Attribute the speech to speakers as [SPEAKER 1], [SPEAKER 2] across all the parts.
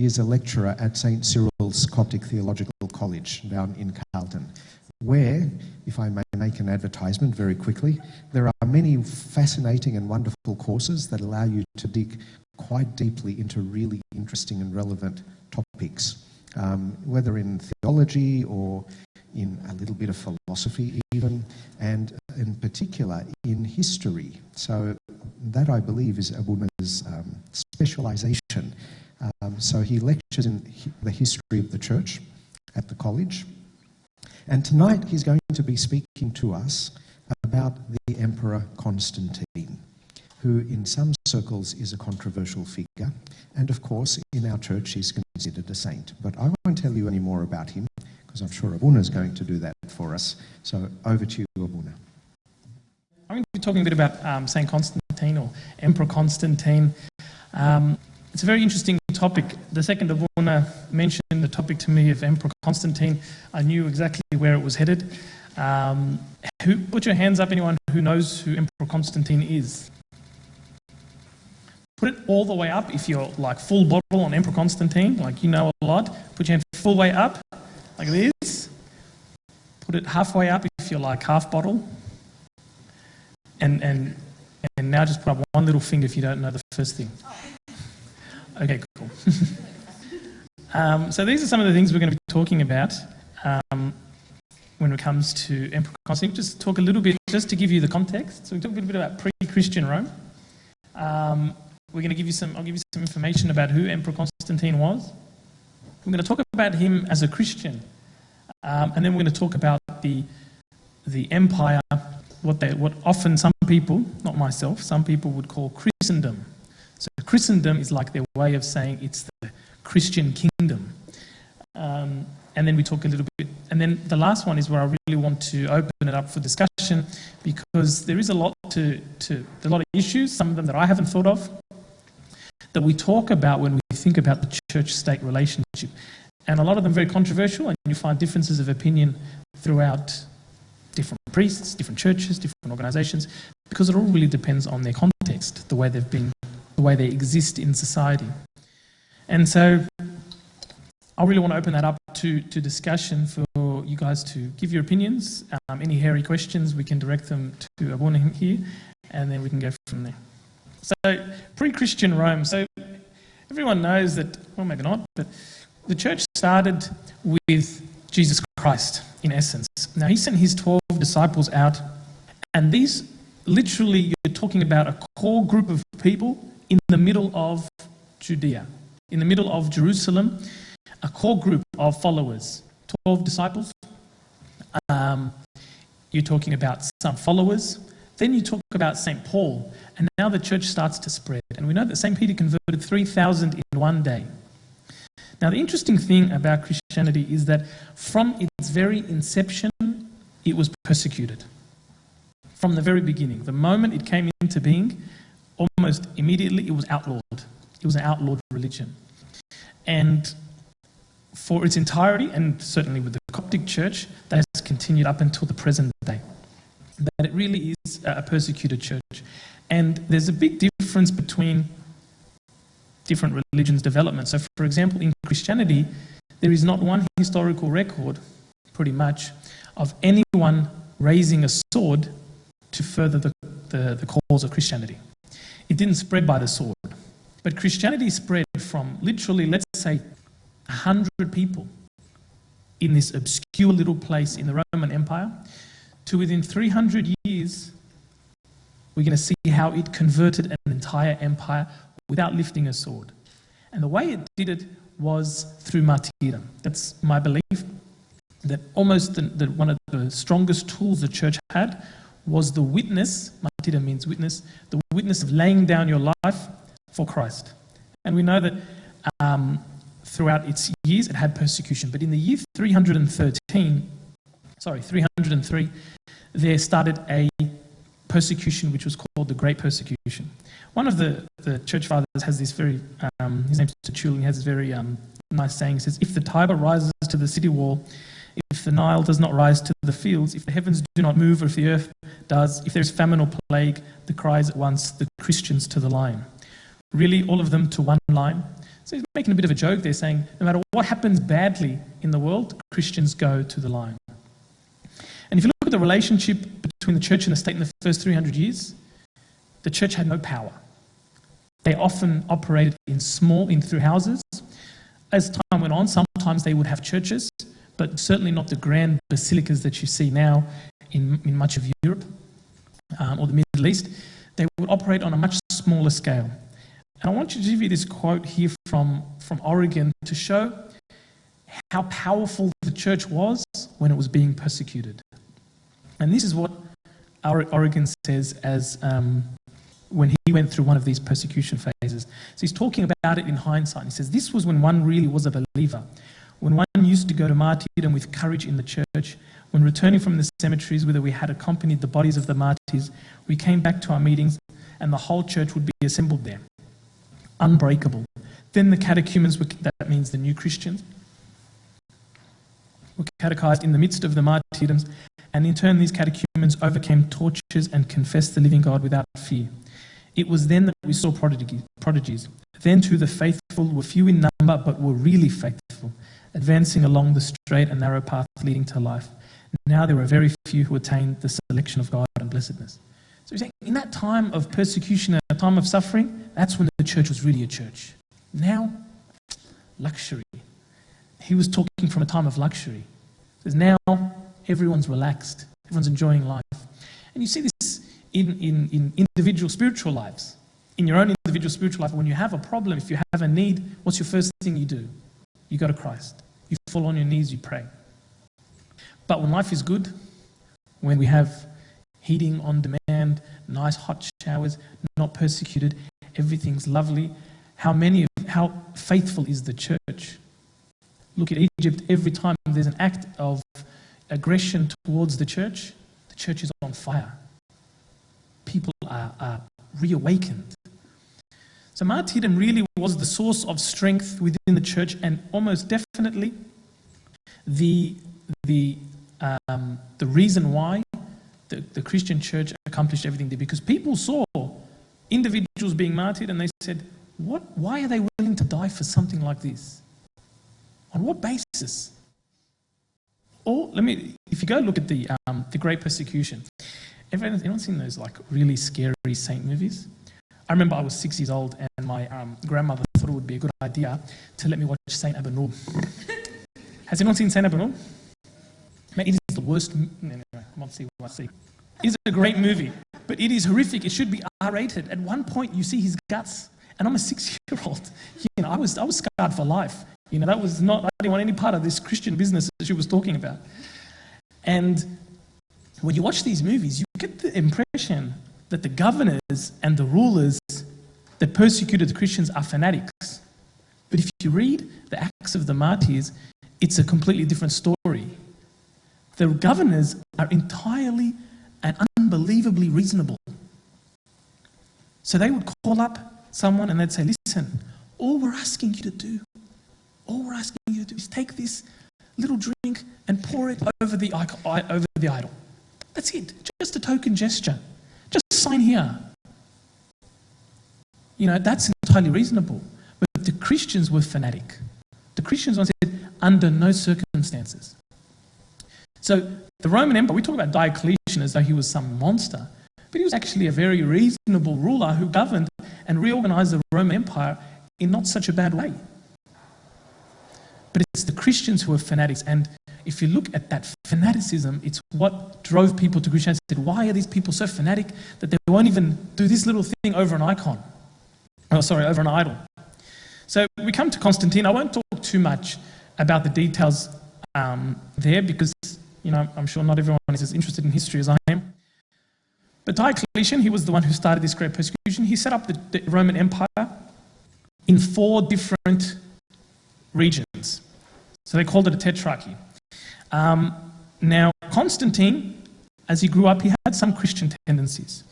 [SPEAKER 1] is a lecturer at St. Cyril's Coptic Theological College down in Carlton, where, if I may make an advertisement very quickly, there are many fascinating and wonderful courses that allow you to dig quite deeply into really interesting and relevant topics, whether in theology or in a little bit of philosophy even, and in particular in history. So that, I believe, is Abuna's specialisation. So he lectures in the history of the church at the college. And tonight he's going to be speaking to us about the Emperor Constantine, who in some circles is a controversial figure, and of course in our church he's considered a saint. But I won't tell you any more about him, because I'm sure Abuna's going to do that for us. So over to you, Abuna.
[SPEAKER 2] I'm going to be talking a bit about St. Constantine, or Emperor Constantine. It's a very interesting topic. The second Abuna mentioned the topic to me of Emperor Constantine, I knew exactly where it was headed. Put your hands up, anyone who knows who Emperor Constantine is. Put it all the way up if you're like full bottle on Emperor Constantine, like you know a lot. Put your hand full way up, like this. Put it halfway up if you're like half bottle. And now just put up one little finger if you don't know the first thing. Okay, cool. So these are some of the things we're going to be talking about when it comes to Emperor Constantine. Just talk a little bit, just to give you the context. So we talk a little bit about pre-Christian Rome. We're going to give you I'll give you some information about who Emperor Constantine was. We're going to talk about him as a Christian, and then we're going to talk about the empire, what often some people, not myself, some people would call Christendom. So Christendom is like their way of saying it's the Christian kingdom. And then we talk a little bit, and then the last one is where I really want to open it up for discussion, because there is a lot a lot of issues, some of them that I haven't thought of, that we talk about when we think about the church-state relationship. And a lot of them very controversial, and you find differences of opinion throughout different priests, different churches, different organisations, because it all really depends on their context, the way they exist in society. And so I really want to open that up to discussion for you guys to give your opinions. Any hairy questions, we can direct them to Abuna here, and then we can go from there. So, pre-Christian Rome. So everyone knows that, well, maybe not, but the church started with Jesus Christ, in essence. Now, he sent his 12 disciples out, and these, literally, you're talking about a core group of people in the middle of Judea, in the middle of Jerusalem, a core group of followers, 12 disciples. You're talking about some followers. Then you talk about St. Paul, and now the church starts to spread. And we know that St. Peter converted 3,000 in one day. Now, the interesting thing about Christianity is that from its very inception, it was persecuted. From the very beginning, the moment it came into being, almost immediately it was outlawed. It was an outlawed religion. And for its entirety, and certainly with the Coptic Church, that has continued up until the present day. That it really is a persecuted church. And there's a big difference between different religions' development. So, for example, in Christianity, there is not one historical record, pretty much, of anyone raising a sword to further the cause of Christianity. It didn't spread by the sword. But Christianity spread from literally, let's say, 100 people in this obscure little place in the Roman Empire, to within 300 years, we're going to see how it converted an entire empire without lifting a sword. And the way it did it was through martyrdom. That's my belief, that almost one of the strongest tools the church had was the witness, martyrdom means witness, the witness of laying down your life for Christ. And we know that throughout its years it had persecution, but in the year 303, there started a persecution which was called the Great Persecution. One of the church fathers has this very, his name's Cyril, he has this very nice saying. He says, if the Tiber rises to the city wall, if the Nile does not rise to the fields, if the heavens do not move, or if the earth does, if there is famine or plague, the cries at once, the Christians to the line. Really, all of them to one line, So he's making a bit of a joke there, saying no matter what happens badly in the world, Christians go to the lion. And if you look at the relationship between the church and the state in the first 300 years, the church had no power. They often operated through houses. As time went on, sometimes they would have churches, but certainly not the grand basilicas that you see now in much of Europe or the Middle East. They would operate on a much smaller scale. And I want you to give you this quote here from Origen to show how powerful the church was when it was being persecuted. And this is what Origen says as when he went through one of these persecution phases. So he's talking about it in hindsight. He says, this was when one really was a believer, when one used to go to martyrdom with courage in the church, when returning from the cemeteries whither we had accompanied the bodies of the martyrs, we came back to our meetings and the whole church would be assembled there, unbreakable. Then the catechumens, that means the new Christians, were catechized in the midst of the martyrdoms, and in turn these catechumens overcame tortures and confessed the living God without fear. It was then that we saw prodigies. Then too the faithful were few in number, but were really faithful, advancing along the straight and narrow path leading to life. Now there are very few who attained the selection of God and blessedness. So he's saying, in that time of persecution and a time of suffering, that's when the church was really a church. Now, luxury. He was talking from a time of luxury. Because now everyone's relaxed, everyone's enjoying life. And you see this in individual spiritual lives. In your own individual spiritual life, when you have a problem, if you have a need, what's your first thing you do? You go to Christ. You fall on your knees, you pray. But when life is good, when we have heating on demand, nice hot showers, not persecuted, everything's lovely, how faithful is the church? Look at Egypt. Every time there's an act of aggression towards the church is on fire. People are reawakened. So martyrdom really was the source of strength within the church, and almost definitely the reason why the Christian church accomplished everything there, because people saw individuals being martyred and they said, why are they willing to die for something like this? On what basis? Or if you go look at the Great Persecution, anyone seen those like really scary saint movies? I remember I was 6 years old and my grandmother thought it would be a good idea to let me watch Saint Abenoup. Has anyone seen Saint Abenoup? It is the worst. Anyway, come on, see what I see. It is a great movie, but it is horrific. It should be R-rated. At one point, you see his guts, and I'm a 6-year-old. I was scarred for life. That was not. I didn't want any part of this Christian business that she was talking about. And when you watch these movies, you get the impression that the governors and the rulers that persecuted the Christians are fanatics. But if you read the Acts of the Martyrs, it's a completely different story. The governors are entirely and unbelievably reasonable. So they would call up someone and they'd say, listen, all we're asking you to do is take this little drink and pour it over the idol. That's it, just a token gesture. Just sign here. That's entirely reasonable. But the Christians were fanatic. The Christians said, under no circumstances. So the Roman Empire, we talk about Diocletian as though he was some monster, but he was actually a very reasonable ruler who governed and reorganized the Roman Empire in not such a bad way. But it's the Christians who are fanatics, and if you look at that fanaticism, it's what drove people to Christianity. They said, why are these people so fanatic that they won't even do this little thing over an icon? Over an idol. So we come to Constantine. I won't talk too much about the details there because, I'm sure not everyone is as interested in history as I am. But Diocletian, he was the one who started this great persecution. He set up the Roman Empire in 4 different regions. So they called it a tetrarchy. Now, Constantine, as he grew up, he had some Christian tendencies.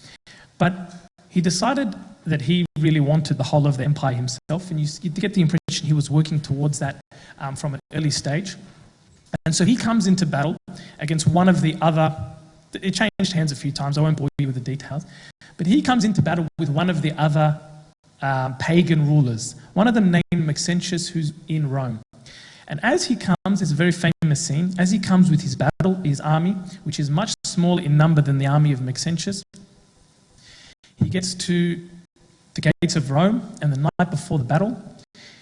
[SPEAKER 2] But he decided that he really wanted the whole of the empire himself, and you get the impression he was working towards that from an early stage. And so he comes into battle against one of the other. It changed hands a few times, I won't bore you with the details. But he comes into battle with one of the other pagan rulers. One of them named Maxentius, who's in Rome. And as he comes, it's a very famous scene, as he comes with his army, which is much smaller in number than the army of Maxentius, he gets to the gates of Rome, and the night before the battle,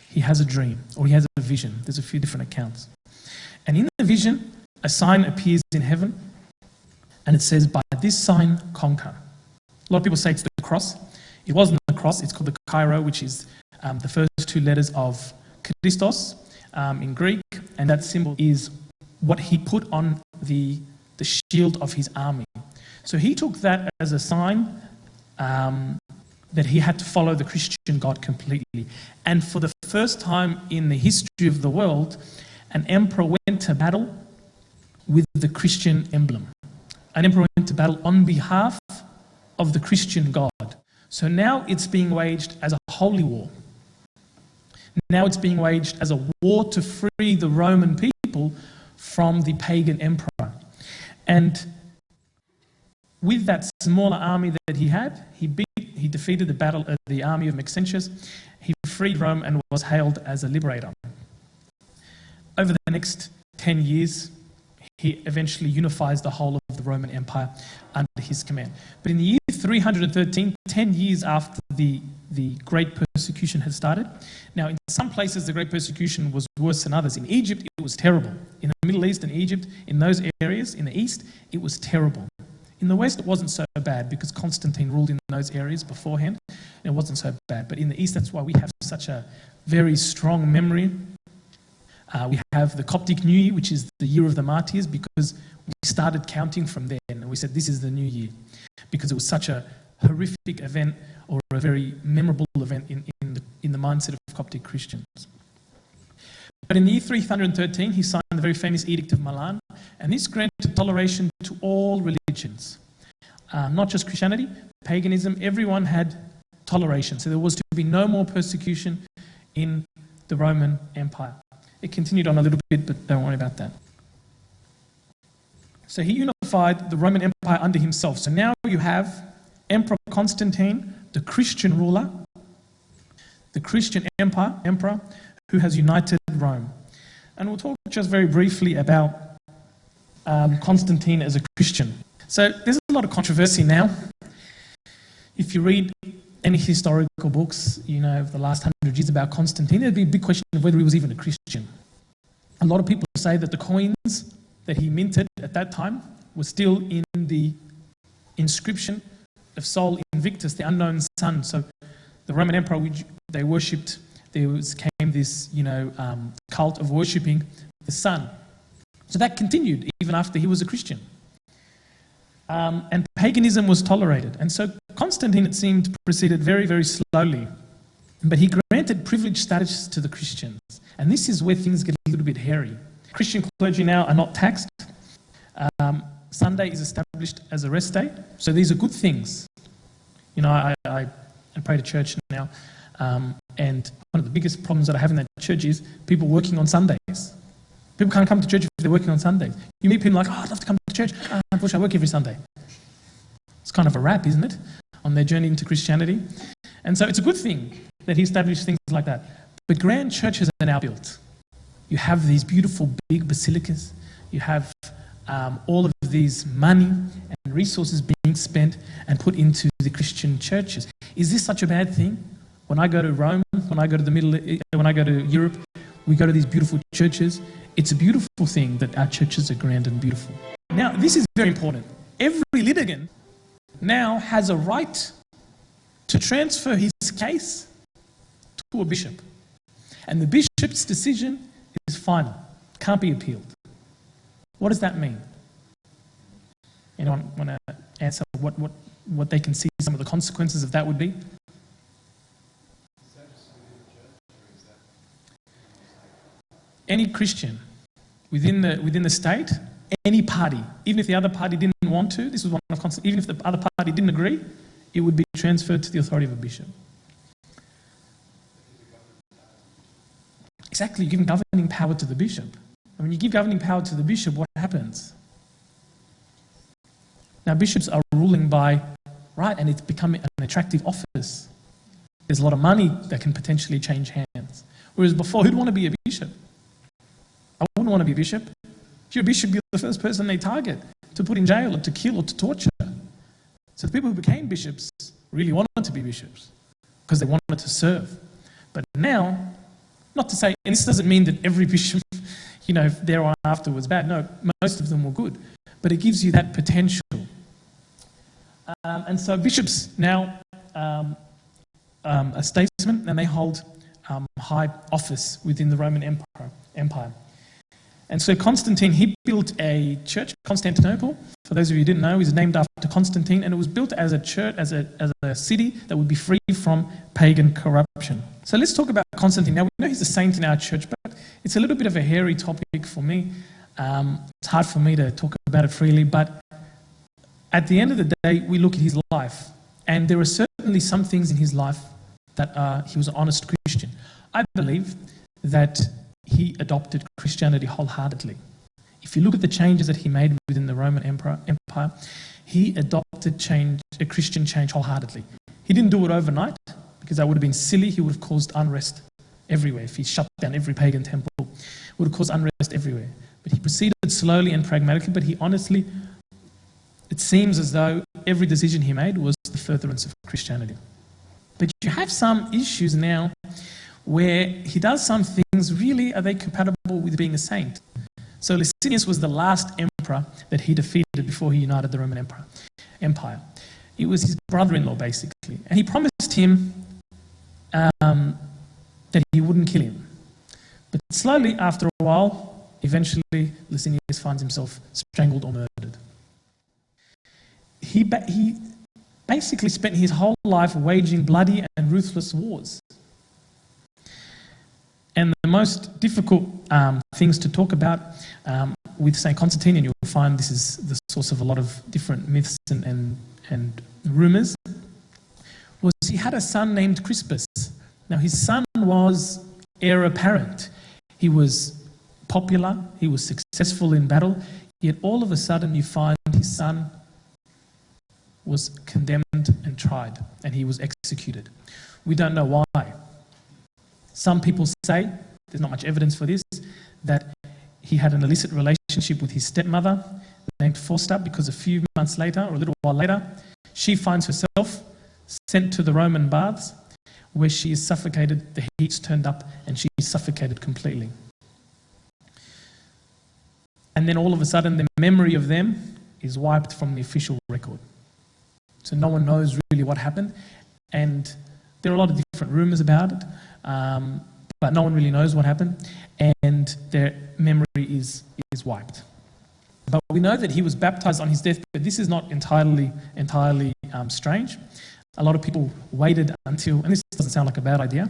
[SPEAKER 2] he has a dream, or he has a vision. There's a few different accounts. And in the vision, a sign appears in heaven, and it says, "By this sign, conquer." A lot of people say it's the cross. It wasn't the cross, it's called the Chi, which is the first two letters of Christos in Greek, and that symbol is what he put on the shield of his army. So he took that as a sign that he had to follow the Christian God completely. And for the first time in the history of the world, an emperor went to battle with the Christian emblem. An emperor went to battle on behalf of the Christian God. So now it's being waged as a holy war. Now it's being waged as a war to free the Roman people from the pagan emperor. And with that smaller army that he had, he defeated the army of Maxentius. He freed Rome and was hailed as a liberator. Over the next 10 years, he eventually unifies the whole of the Roman Empire under his command. But in the year 313, 10 years after the Great Persecution had started, now in some places the Great Persecution was worse than others. In Egypt, it was terrible. In the Middle East and Egypt, in those areas, in the East, it was terrible. In the West, it wasn't so bad because Constantine ruled in those areas beforehand, and it wasn't so bad. But in the East, that's why we have such a very strong memory. We have the Coptic New Year, which is the year of the martyrs, because we started counting from then, and we said this is the new year, because it was such a horrific event, or a very memorable event in the mindset of Coptic Christians. But in the year 313, he signed the very famous Edict of Milan, and this granted toleration to all religions, not just Christianity, paganism. Everyone had toleration, so there was to be no more persecution in the Roman Empire. It continued on a little bit, but don't worry about that. So he unified the Roman Empire under himself. So now you have Emperor Constantine, the Christian ruler, the Christian emperor, who has united Rome. And we'll talk just very briefly about Constantine as a Christian. So there's a lot of controversy now. If you read any historical books, of the last 100 years about Constantine, there'd be a big question of whether he was even a Christian. A lot of people say that the coins that he minted at that time were still in the inscription of Sol Invictus, the unknown sun. So the Roman emperor, which they worshipped, came this, cult of worshipping the sun. So that continued even after he was a Christian. And paganism was tolerated. And so Constantine, it seemed, proceeded very, very slowly. But he granted privileged status to the Christians. And this is where things get a little bit hairy. Christian clergy now are not taxed. Sunday is established as a rest day. So these are good things. I pray to church now. And one of the biggest problems that I have in that church is people working on Sundays. People can't come to church if they're working on Sundays. You meet people like, I'd love to come to church. Unfortunately, I work every Sunday. It's kind of a wrap, isn't it, on their journey into Christianity? And so it's a good thing that he established things like that. But grand churches are now built. You have these beautiful big basilicas. You have all of these money and resources being spent and put into the Christian churches. Is this such a bad thing? When I go to Rome, when I go to Europe, we go to these beautiful churches. It's a beautiful thing that our churches are grand and beautiful. Now, this is very important. Every litigant now has a right to transfer his case to a bishop. And the bishop's decision is final. Can't be appealed. What does that mean? Anyone want to answer what they can see some of the consequences of that would be? Any Christian within the state, any party, even if the other party didn't want to, this was one of even if the other party didn't agree, it would be transferred to the authority of a bishop. Exactly, you give governing power to the bishop. And when you give governing power to the bishop, what happens? Now, bishops are ruling by right, and it's become an attractive office. there's a lot of money that can potentially change hands. Whereas before, who'd want to be a bishop? I wouldn't want to be a bishop. If you're a bishop, you're the first person they target to put in jail or to kill or to torture. So the people who became bishops really wanted to be bishops because they wanted to serve. But now, not to say, and this doesn't mean that every bishop, thereafter was bad. No, most of them were good. But it gives you that potential. And so bishops now are statesmen, and they hold high office within the Roman Empire. And so Constantine, he built a church, Constantinople. For those of you who didn't know, is named after Constantine, and it was built as a church, as a city that would be free from pagan corruption. So let's talk about Constantine. Now, we know he's a saint in our church, but it's a little bit of a hairy topic for me. It's hard for me to talk about it freely, but at the end of the day, we look at his life, and there are certainly some things in his life that he was an honest Christian. I believe that he adopted Christianity wholeheartedly. If you look at the changes that he made within the Roman Empire, he adopted a Christian change wholeheartedly. He didn't do it overnight, because that would have been silly. He would have caused unrest everywhere. If he shut down every pagan temple, it would have caused unrest everywhere. But he proceeded slowly and pragmatically, but he honestly, it seems as though every decision he made was the furtherance of Christianity. But you have some issues now where he does some things, really, are they compatible with being a saint? So Licinius was the last emperor that he defeated before he united the Roman Empire. It was his brother-in-law, basically. And he promised him that he wouldn't kill him. But slowly, after a while, eventually Licinius finds himself strangled or murdered. He basically spent his whole life waging bloody and ruthless wars. And the most difficult things to talk about with St. Constantine, and you'll find this is the source of a lot of different myths and rumours, was he had a son named Crispus. Now, his son was heir apparent. He was popular, he was successful in battle, yet all of a sudden you find his son was condemned and tried, and he was executed. We don't know why. Some people say, there's not much evidence for this, that he had an illicit relationship with his stepmother, named Fausta, because a few months later, or a little while later, she finds herself sent to the Roman baths, where she is suffocated, the heat's turned up, and she is suffocated completely. And then all of a sudden, the memory of them is wiped from the official record. So no one knows really what happened, and there are a lot of different rumours about it, but no one really knows what happened, and their memory is wiped. But we know that he was baptised on his deathbed. This is not entirely strange. A lot of people waited until, and this doesn't sound like a bad idea,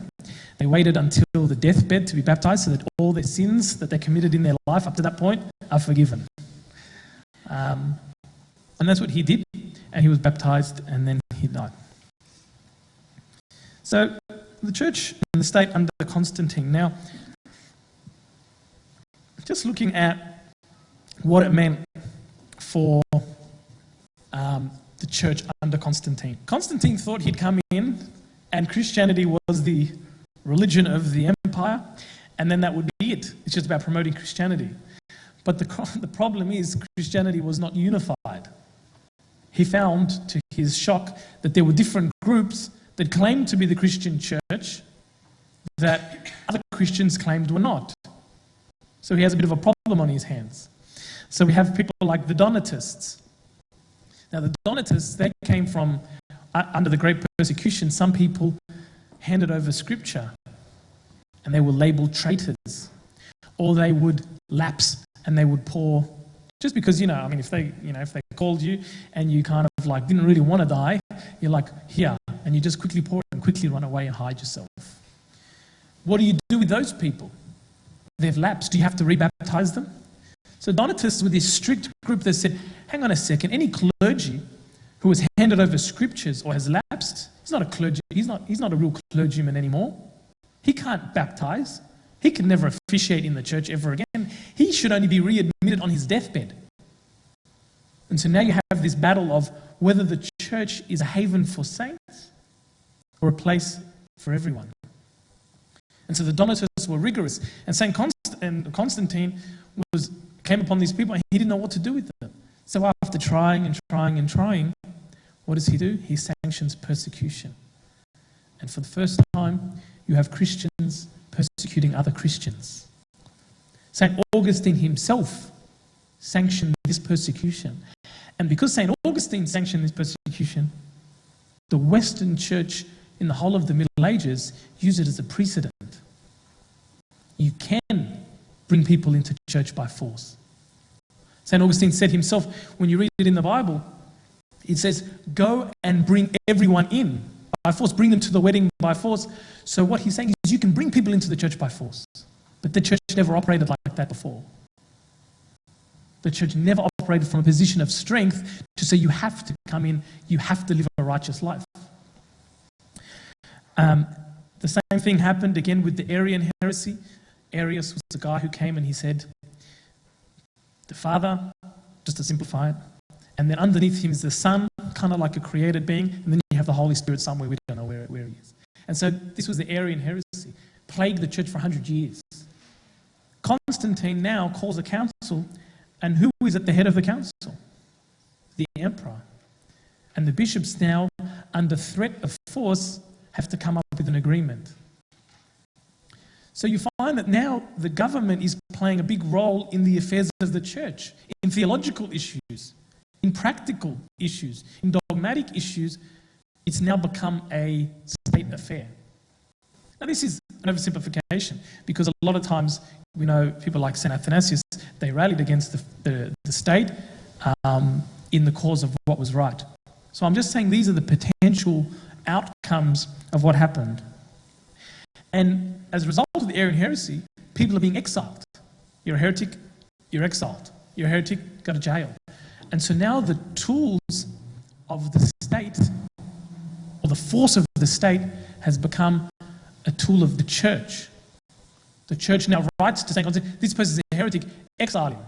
[SPEAKER 2] they waited until the deathbed to be baptised so that all their sins that they committed in their life up to that point are forgiven. And that's what he did, and he was baptised, and then he died. So the church and the state under Constantine. Now, just looking at what it meant for the church under Constantine. Constantine thought he'd come in and Christianity was the religion of the empire, and then that would be it. It's just about promoting Christianity. But the problem is Christianity was not unified. He found, to his shock, that there were different groups that claimed to be the Christian church that other Christians claimed were not. So he has a bit of a problem on his hands. So we have people like the Donatists. Now the Donatists, they came from, under the Great Persecution, some people handed over scripture and they were labelled traitors. Or they would lapse and they would pour, just because, if they called you and you kind of like didn't really want to die, you're like, here, and you just quickly pour and quickly run away and hide yourself. What do you do with those people? They've lapsed. Do you have to rebaptize them? So Donatists were this strict group that said, hang on a second, any clergy who has handed over scriptures or has lapsed, he's not a clergy, he's not a real clergyman anymore. He can't baptize. He can never officiate in the church ever again. He should only be readmitted on his deathbed. And so now you have this battle of whether the church is a haven for saints or a place for everyone. And so the Donatists were rigorous. And St. Constantine came upon these people and he didn't know what to do with them. So after trying and trying and trying, what does he do? He sanctions persecution. And for the first time, you have Christians persecuting other Christians. St. Augustine himself sanctioned this persecution. And because St. Augustine sanctioned this persecution, the Western Church in the whole of the Middle Ages used it as a precedent. You can bring people into church by force. St. Augustine said himself, when you read it in the Bible, it says, go and bring everyone in by force, bring them to the wedding by force. So what he's saying is you can bring people into the church by force. But the church never operated like that before. The church never operated from a position of strength to say you have to come in, you have to live a righteous life. The same thing happened again with the Arian heresy. Arius was the guy who came and he said, the Father, just to simplify it, and then underneath him is the Son, kind of like a created being, and then you have the Holy Spirit somewhere, we don't know where he is. And so this was the Arian heresy, plagued the church for 100 years. Constantine now calls a council, and who is at the head of the council? The emperor. And the bishops now, under threat of force, have to come up with an agreement. So you find that now the government is playing a big role in the affairs of the church, in theological issues, in practical issues, in dogmatic issues. It's now become a state affair. Now this is an oversimplification because a lot of times we know people like St. Athanasius, they rallied against the state in the cause of what was right. So I'm just saying these are the potential outcomes of what happened. And as a result of the Arian heresy, people are being exiled. You're a heretic, you're exiled. You're a heretic, go to jail. And so now the tools of the state, or the force of the state, has become a tool of the church. The church now writes to St. Constantine, this person is a heretic, exile him.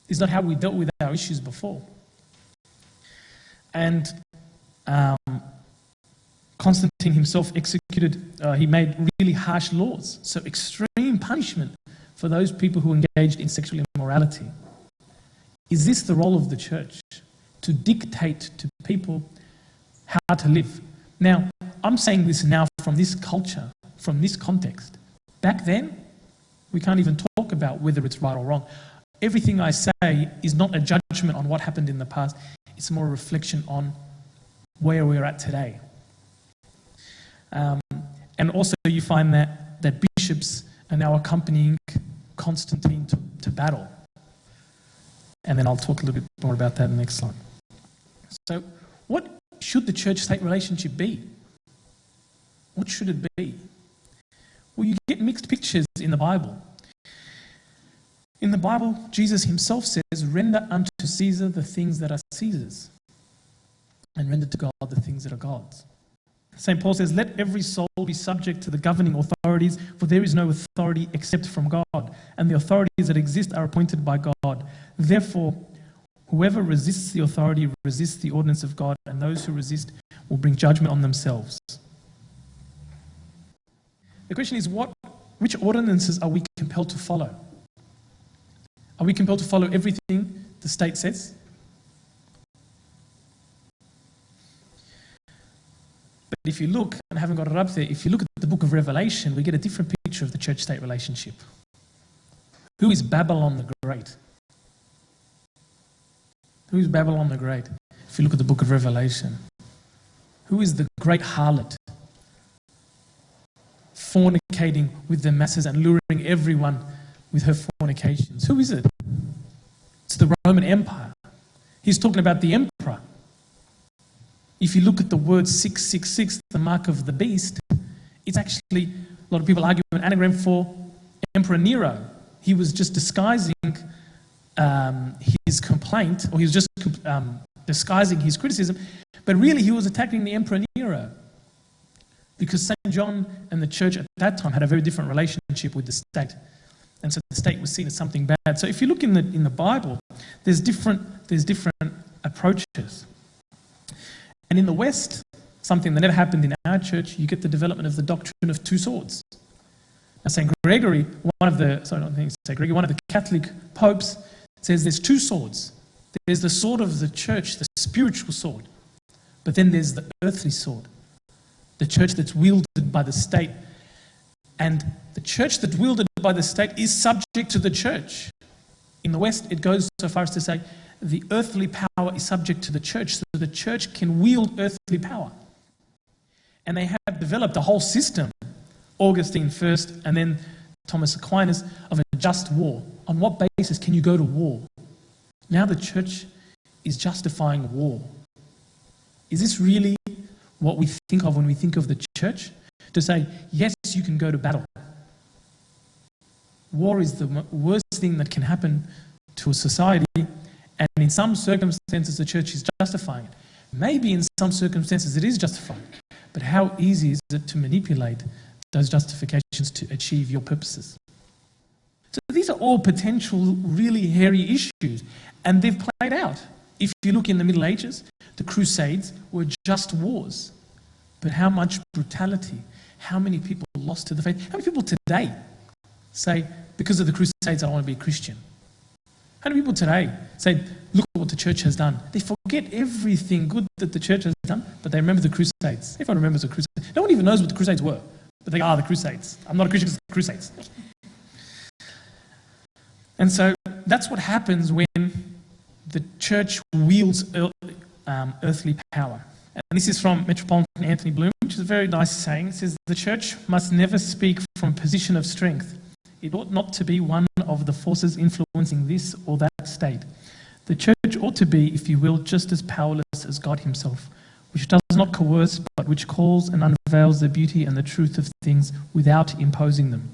[SPEAKER 2] This is not how we dealt with our issues before. And Constantine himself he made really harsh laws, so extreme punishment for those people who engaged in sexual immorality. Is this the role of the church? To dictate to people how to live? Now, I'm saying this now from this culture, from this context. Back then, we can't even talk about whether it's right or wrong. Everything I say is not a judgment on what happened in the past. It's more a reflection on where we're at today. And also you find that bishops are now accompanying Constantine to battle. And then I'll talk a little bit more about that in the next slide. So what should the church-state relationship be? What should it be? Well, you get mixed pictures in the Bible. In the Bible, Jesus himself says, render unto Caesar the things that are Caesar's, and render to God the things that are God's. St. Paul says, let every soul be subject to the governing authorities, for there is no authority except from God, and the authorities that exist are appointed by God. Therefore, whoever resists the authority resists the ordinance of God, and those who resist will bring judgment on themselves. The question is, which ordinances are we compelled to follow? Are we compelled to follow everything the state says? But if you look, and I haven't got it up there, if you look at the book of Revelation, we get a different picture of the church-state relationship. Who is Babylon the Great? Who is Babylon the Great? If you look at the book of Revelation. Who is the great harlot? Fornicating with the masses and luring everyone with her fornications. Who is it? It's the Roman Empire. He's talking about the emperor. If you look at the word 666, the mark of the beast, it's actually, a lot of people argue, an anagram for Emperor Nero. He was just disguising his complaint, or he was just disguising his criticism, but really he was attacking the Emperor Nero. Because St. John and the church at that time had a very different relationship with the state. And so the state was seen as something bad. So if you look in the Bible, there's different approaches. And in the West, something that never happened in our church, you get the development of the doctrine of two swords. Now, St. Gregory, one of the Catholic popes, says there's two swords. There's the sword of the church, the spiritual sword, but then there's the earthly sword, the church that's wielded by the state. And the church that's wielded by the state is subject to the church. In the West, it goes so far as to say the earthly power is subject to the church, so the church can wield earthly power. And they have developed a whole system, Augustine first, and then Thomas Aquinas, of a just war. On what basis can you go to war? Now the church is justifying war. Is this really what we think of when we think of the church? To say, yes, you can go to battle. War is the worst thing that can happen to a society, and in some circumstances the church is justifying it. Maybe in some circumstances it is justifying it, but how easy is it to manipulate those justifications to achieve your purposes? So these are all potential really hairy issues, and they've played out. If you look in the Middle Ages, the Crusades were just wars. But how much brutality, how many people lost to the faith? How many people today say, because of the Crusades, I don't want to be a Christian? How many people today say, look at what the church has done? They forget everything good that the church has done, but they remember the Crusades. Everyone remembers the Crusades. No one even knows what the Crusades were, but they are the Crusades. I'm not a Christian because of the Crusades. And so that's what happens when the church wields earthly power. And this is from Metropolitan Anthony Bloom, which is a very nice saying. It says, the church must never speak from a position of strength. It ought not to be one of the forces influencing this or that state. The church ought to be, if you will, just as powerless as God himself, which does not coerce, but which calls and unveils the beauty and the truth of things without imposing them.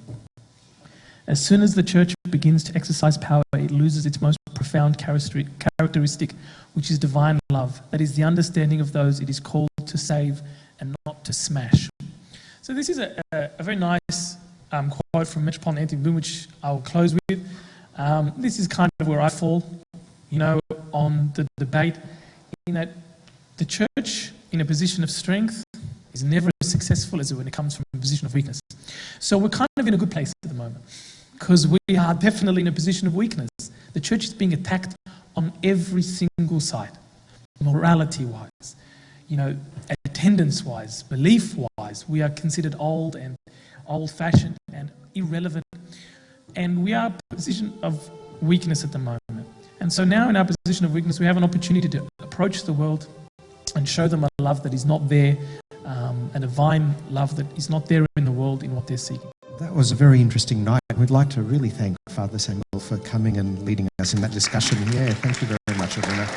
[SPEAKER 2] As soon as the church begins to exercise power, it loses its most profound characteristic, which is divine love. That is the understanding of those it is called to save and not to smash. So this is a very nice quote from Metropolitan Anthony Bloom, which I will close with. This is kind of where I fall, on the debate, in that the church in a position of strength is never as successful as when it comes from a position of weakness. So we're kind of in a good place at the moment, because we are definitely in a position of weakness. The church is being attacked on every single side, morality-wise, attendance-wise, belief-wise. We are considered old and old-fashioned and irrelevant, and we are in a position of weakness at the moment. And so now in our position of weakness, we have an opportunity to approach the world and show them a love that is not there, a divine love that is not there in the world in what they're seeking.
[SPEAKER 1] That was a very interesting night. We'd like to really thank Fr Samuel for coming and leading us in that discussion. Yeah, thank you very much, Edwina.